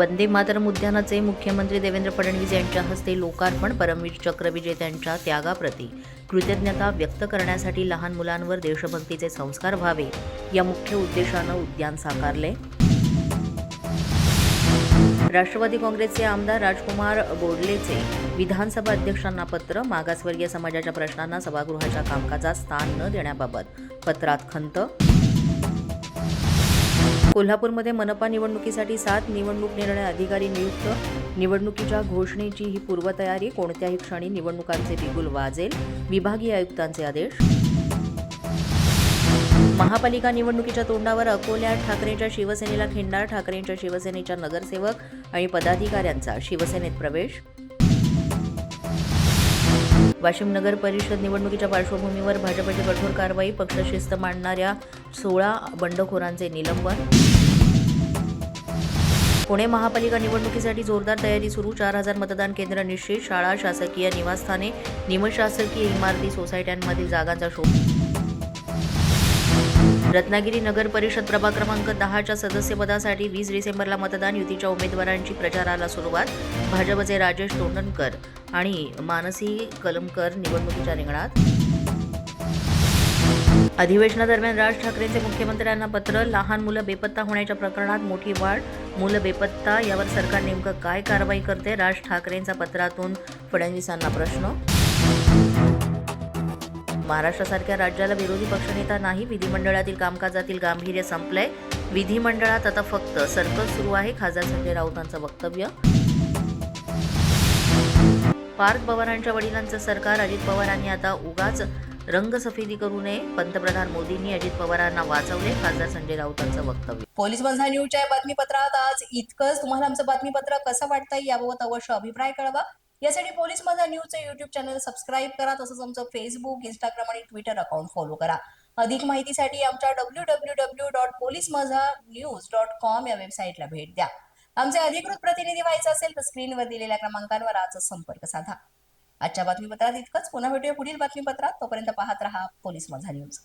वंदे मातरम उद्यानाचे मुख्यमंत्री देवेंद्र फडणवीस यांच्या हस्ते लोकार्पण. परमवीर चक्र विजेत्यांच्या त्यागाप्रती कृतज्ञता व्यक्त करण्यासाठी लहान मुलांवर देशभक्तीचे संस्कार व्हावे या मुख्य उद्देशानं उद्यान साकारले. राष्ट्रवादी काँग्रेसचे आमदार राजकुमार बोडलेचे विधानसभा अध्यक्षांना पत्र. मागासवर्गीय समाजाच्या प्रश्नांना सभागृहाच्या कामकाजात स्थान न देण्याबाबत पत्रात खंत. कोल्हापूरमध्ये मनपा निवडणुकीसाठी 7 निवडणूक निर्णय अधिकारी नियुक्त. निवडणुकीच्या घोषणेची ही पूर्वतयारी. कोणत्याही क्षणी निवडणुकांचे बिगुल वाजेल, विभागीय आयुक्तांचे आदेश. महापालिका निवडणुकीच्या तोंडावर अकोल्यात ठाकरेंच्या शिवसेनेला खिंडार. ठाकरेंच्या शिवसेनेच्या नगरसेवक आणि पदाधिकाऱ्यांचा शिवसेनेत प्रवेश. वाशिम नगर परिषद निवडणुकीच्या पार्श्वभूमीवर भाजपची कठोर कारवाई. पक्षशिस्त मांडणाऱ्या 16 बंडखोरांचे निलंबन. पुणे महापालिका निवडणुकीसाठी जोरदार तयारी सुरू. 4000 मतदान केंद्र निश्चित. शाळा, शासकीय निवासस्थाने, निमशासकीय इमारती, सोसायट्यांमधील जागांचा शोध. रत्नागिरी नगर परिषद प्रभाग क्रमांक 10च्या सदस्यपदासाठी 20 डिसेंबरला मतदान. युतीच्या उमेदवारांची प्रचाराला सुरुवात. भाजपचे राजेश तोंडणकर आणि मानसी कलमकर निवडणुकीच्या रिंगणात. अधिवेशनादरम्यान राज ठाकरेंचे मुख्यमंत्र्यांना पत्र. लहान मुलं बेपत्ता होण्याच्या प्रकरणात मोठी वाढ. मुलं बेपत्ता यावर सरकार नेमकं काय कारवाई करते? राज ठाकरेंचा पत्रातून फडणवीसांना प्रश्न. महाराष्ट्रासारख्या राज्याला विरोधी पक्षनेता नाही. विधिमंडळातील कामकाजातील गांभीर्य संपलंय. विधिमंडळात आता फक्त सर्कस सुरू आहे. खासदार संजय राऊतांचं वक्तव्य. पार्थ पवारांच्या वडिलांचं सरकार. अजित पवारांनी आता उगाच रंगसफेदी करू नये. पंतप्रधान मोदींनी अजित पवारांना वाचवले. खासदार संजय राऊतांचं वक्तव्य. पोलीस माझा न्यूजच्या बातमीपत्रात आज इतकंच. तुम्हाला आमचं बातमीपत्र कसं वाटतंय याबाबत अवश्य अभिप्राय कळवा. यासाठी पोलीस माझा न्यूजचं युट्यूब चॅनल सबस्क्राईब करा. तसंच आमचं फेसबुक, इंस्टाग्राम आणि ट्विटर अकाउंट फॉलो करा. अधिक माहितीसाठी आमच्या www.policemazhanews.com या वेबसाईटला भेट द्या. आमचे अधिकृत प्रतिनिधी व्हायचं असेल तर स्क्रीनवर दिलेल्या क्रमांकांवर आजच संपर्क साधा. आजच्या बातमीपत्रात इतकंच. पुन्हा भेटूया पुढील बातमीपत्रात. तोपर्यंत पाहत रहा पोलीस माझा न्यूज.